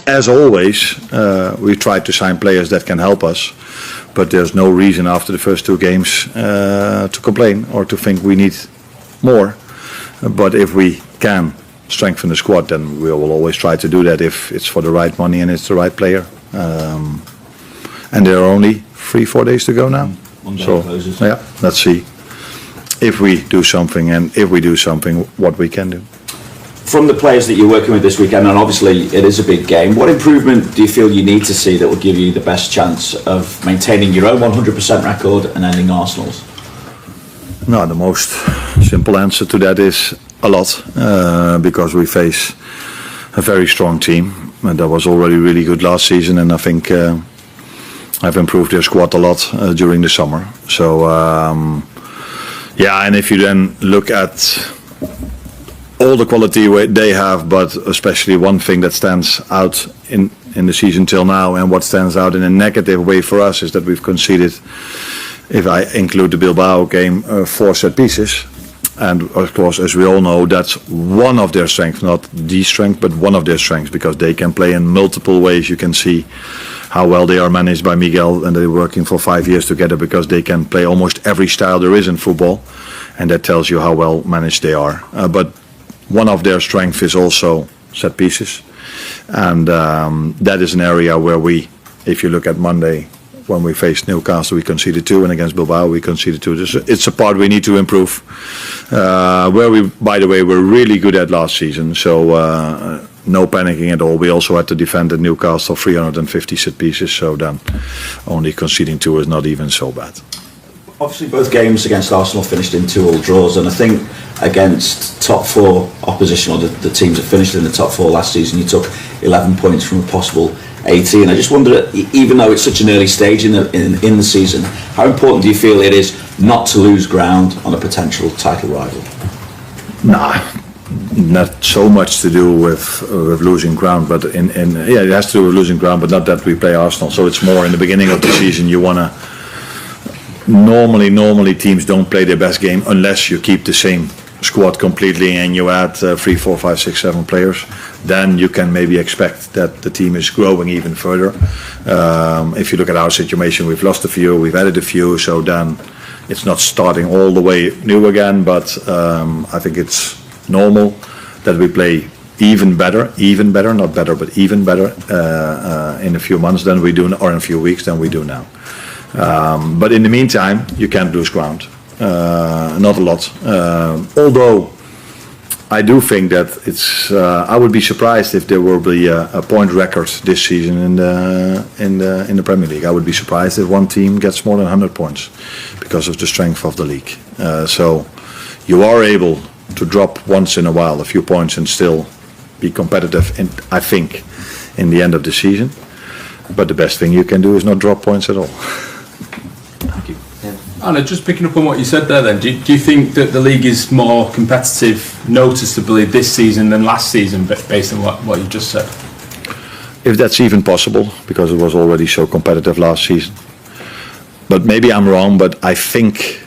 as always, we try to sign players that can help us. But there's no reason after the first 2 games to complain or to think we need more. But if we can strengthen the squad, then we will always try to do that if it's for the right money and it's the right player. And there are only 3-4 days to go now. So yeah, let's see if we do something, and if we do something, what we can do. From the players that you're working with this weekend, and obviously it is a big game, what improvement do you feel you need to see that will give you the best chance of maintaining your own 100% record and ending Arsenal's? No, the most simple answer to that is a lot, because we face a very strong team, and that was already really good last season, and I think I've improved their squad a lot during the summer. So yeah, and if you then look at all the quality they have, but especially one thing that stands out in the season till now, and what stands out in a negative way for us, is that we've conceded, if I include the Bilbao game, 4 set pieces. And of course, as we all know, that's one of their strengths, not the strength, but one of their strengths, because they can play in multiple ways. You can see how well they are managed by Miguel, and they're working for 5 years together, because they can play almost every style there is in football, and that tells you how well managed they are. But one of their strengths is also set pieces, and that is an area where we, if you look at Monday, when we faced Newcastle, we conceded 2, and against Bilbao we conceded 2. It's a part we need to improve, where we, by the way, were really good at last season, so no panicking at all. We also had to defend at Newcastle 350 set pieces, so then only conceding 2 is not even so bad. Obviously both games against Arsenal finished in 2-2 draws, and I think against top 4 opposition, or the teams that finished in the top 4 last season, you took 11 points from a possible 18. I just wonder, even though it's such an early stage in the season, how important do you feel it is not to lose ground on a potential title rival? Nah, not so much to do with losing ground, but yeah, it has to do with losing ground, but not that we play Arsenal. So it's more in the beginning of the season. You wanna normally teams don't play their best game unless you keep the same squad completely and you add 3, 4, 5, 6, 7 players. Then you can maybe expect that the team is growing even further. If you look at our situation, we've lost a few, we've added a few, so then it's not starting all the way new again, but I think it's normal that we play even better, not better, but even better in a few months than we do, or in a few weeks than we do now. But in the meantime, you can't lose ground, not a lot. Although I do think that it's. I would be surprised if there will be a point record this season in the Premier League. I would be surprised if one team gets more than 100 points because of the strength of the league. So you are able to drop once in a while a few points and still be competitive. I think in the end of the season. But the best thing you can do is not drop points at all. Thank you. Arne, just picking up on what you said there then, do you think that the league is more competitive noticeably this season than last season, based on what you just said? If that's even possible, because it was already so competitive last season. But maybe I'm wrong, but I think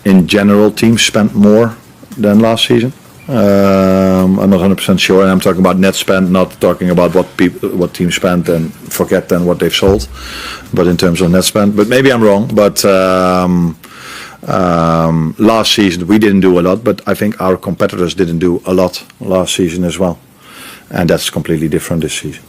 in general teams spent more than last season. I'm not 100% sure, and I'm talking about net spend, not talking about what teams spent and forget then what they've sold, but in terms of net spend. But maybe I'm wrong, but last season we didn't do a lot, but I think our competitors didn't do a lot last season as well, and that's completely different this season.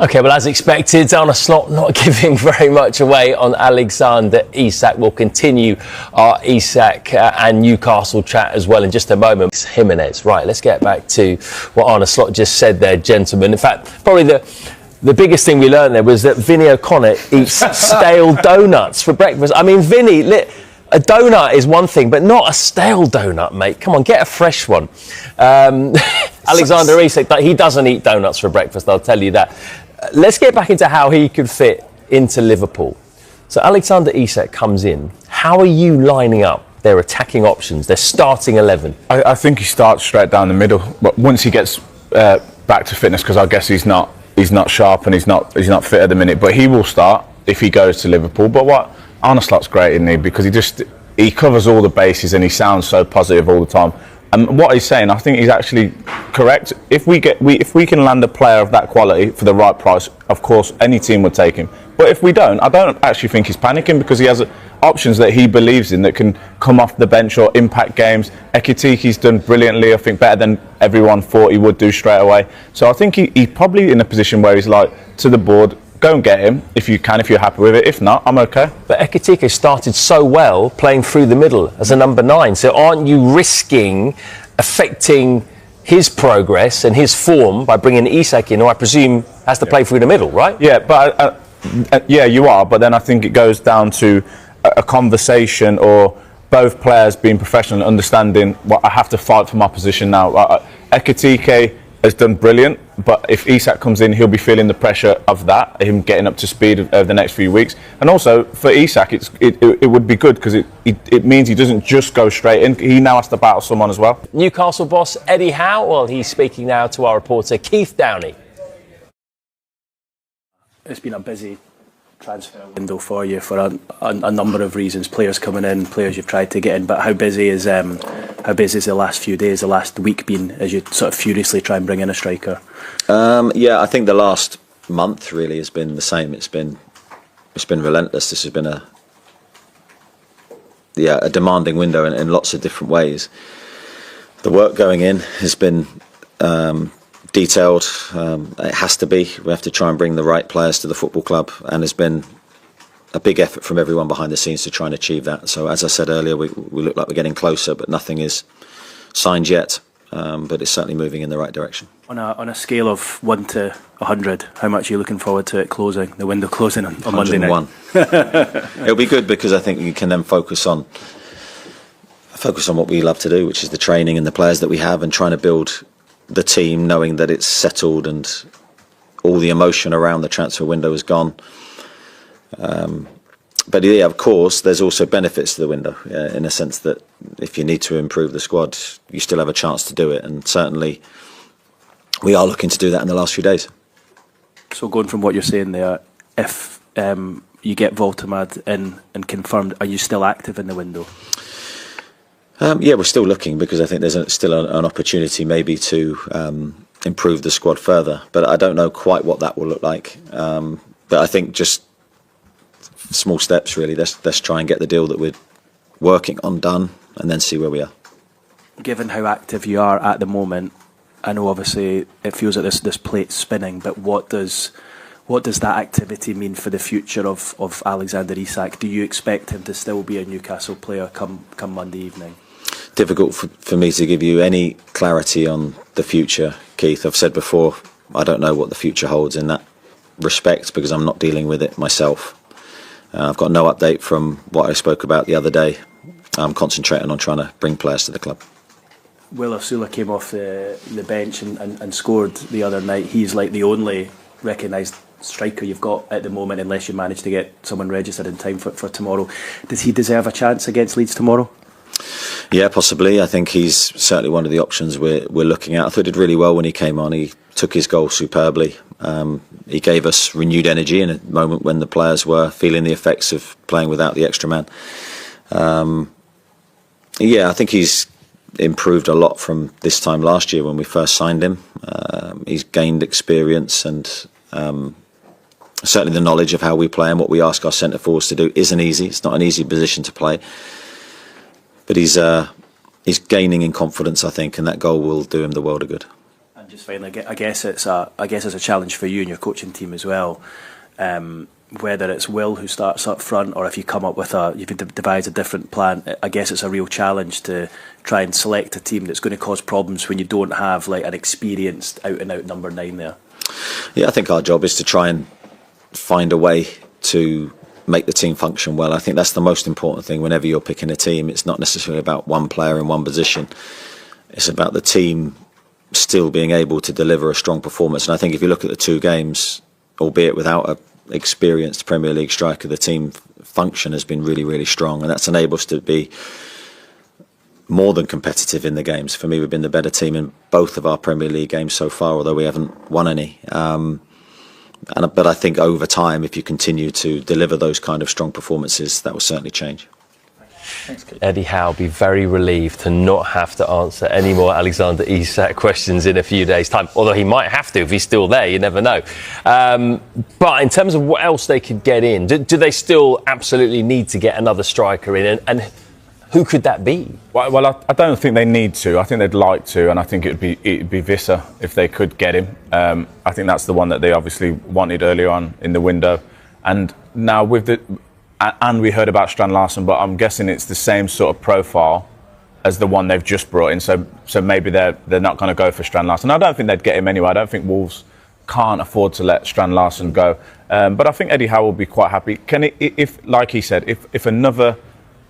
Okay, well, as expected, Arne Slot not giving very much away on Alexander Isak. We'll continue our Isak and Newcastle chat as well in just a moment. Jimenez. Right, let's get back to what Arne Slot just said there, gentlemen. In fact, probably the biggest thing we learned there was that Vinny O'Connor eats stale donuts for breakfast. I mean, Vinny, a donut is one thing, but not a stale donut, mate. Come on, get a fresh one. Alexander Isak, he doesn't eat donuts for breakfast, I'll tell you that. Let's get back into how he could fit into Liverpool. So Alexander Isak comes in. How are you lining up their attacking options, their starting 11? I think he starts straight down the middle. But once he gets back to fitness, because I guess he's not sharp and he's not fit at the minute. But he will start if he goes to Liverpool. But what Arne Slot's great, isn't he? Because he covers all the bases and he sounds so positive all the time. And what he's saying, I think he's actually correct. If we can land a player of that quality for the right price, of course, any team would take him. But if we don't, I don't actually think he's panicking, because he has options that he believes in that can come off the bench or impact games. Ekitiki's done brilliantly, I think better than everyone thought he would do straight away. So I think he's probably in a position where he's like, to the board, go and get him if you can, if you're happy with it. If not, I'm okay. But Ekitike started so well playing through the middle as a number 9. So aren't you risking affecting his progress and his form by bringing Isak in, who I presume has to play through the middle, right? Yeah, but yeah, you are. But then I think it goes down to a conversation, or both players being professional and understanding what I have to fight for my position now. Ekitike has done brilliant, but if Isak comes in, he'll be feeling the pressure of that, him getting up to speed over the next few weeks. And also for Isak, it would be good, because it means he doesn't just go straight in. He now has to battle someone as well. Newcastle boss Eddie Howe, well, he's speaking now to our reporter Keith Downey. It's been a busy transfer window for you for a number of reasons. Players coming in, players you've tried to get in. But how busy is the last few days, the last week been, as you sort of furiously try and bring in a striker? Yeah, I think the last month really has been the same. It's been relentless. This has been a demanding window in lots of different ways. The work going in has been detailed. It has to be. We have to try and bring the right players to the football club, and there's been a big effort from everyone behind the scenes to try and achieve that. So as I said earlier, we look like we're getting closer, but nothing is signed yet. But it's certainly moving in the right direction. On a scale of 1 to 100, how much are you looking forward to it closing, the window closing on Monday night? 101. It'll be good, because I think you can then focus on what we love to do, which is the training and the players that we have, and trying to build the team, knowing that it's settled and all the emotion around the transfer window is gone. But yeah, of course, there's also benefits to the window, in a sense that if you need to improve the squad, you still have a chance to do it. And certainly we are looking to do that in the last few days. So going from what you're saying there, if you get Voltemad in and confirmed, are you still active in the window? Yeah, we're still looking, because I think there's still an opportunity maybe to improve the squad further. But I don't know quite what that will look like. But I think just small steps, really. Let's try and get the deal that we're working on done, and then see where we are. Given how active you are at the moment, I know obviously it feels like this plate's spinning, but what does that activity mean for the future of Alexander Isak? Do you expect him to still be a Newcastle player come Monday evening? Difficult for me to give you any clarity on the future, Keith. I've said before, I don't know what the future holds in that respect, because I'm not dealing with it myself. I've got no update from what I spoke about the other day. I'm concentrating on trying to bring players to the club. Will Osula came off the bench and scored the other night. He's like the only recognised striker you've got at the moment, unless you manage to get someone registered in time for tomorrow. Does he deserve a chance against Leeds tomorrow? Yeah, possibly. I think he's certainly one of the options we're looking at. I thought he did really well when he came on. He took his goal superbly. He gave us renewed energy in a moment when the players were feeling the effects of playing without the extra man. Yeah, I think he's improved a lot from this time last year when we first signed him. He's gained experience, and certainly the knowledge of how we play and what we ask our centre forwards to do isn't easy. It's not an easy position to play. But he's gaining in confidence, I think, and that goal will do him the world of good. And just finally, I guess it's a challenge for you and your coaching team as well. Whether it's Will who starts up front, or if you come up with you've devised a different plan, I guess it's a real challenge to try and select a team that's going to cause problems when you don't have like an experienced out and out number 9 there. Yeah, I think our job is to try and find a way to make the team function well. I think that's the most important thing whenever you're picking a team. It's not necessarily about one player in one position. It's about the team still being able to deliver a strong performance. And I think if you look at the 2 games, albeit without an experienced Premier League striker, the team function has been really, really strong. And that's enabled us to be more than competitive in the games. For me, we've been the better team in both of our Premier League games so far, although we haven't won any. But I think over time, if you continue to deliver those kind of strong performances, that will certainly change. Eddie Howe will be very relieved to not have to answer any more Alexander Isak questions in a few days' time. Although he might have to if he's still there, you never know. But in terms of what else they could get in, do they still absolutely need to get another striker in? And who could that be? Well, I don't think they need to. I think they'd like to, and I think it'd be Visser if they could get him. I think that's the one that they obviously wanted earlier on in the window, and now with the. And we heard about Strand Larsen, but I'm guessing it's the same sort of profile as the one they've just brought in. So maybe they're not going to go for Strand Larsen. I don't think they'd get him anyway. I don't think Wolves can't afford to let Strand Larsen go. But I think Eddie Howe will be quite happy. If like he said, if another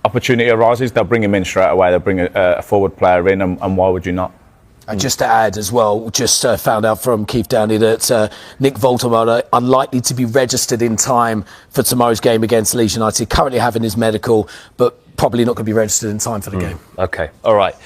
opportunity arises, they'll bring him in straight away. They'll bring a forward player in, and why would you not? And just to add as well, just found out from Keith Downey that Nick Voltermode unlikely to be registered in time for tomorrow's game against Leeds United. Currently having his medical, but probably not going to be registered in time for the game. OK, all right.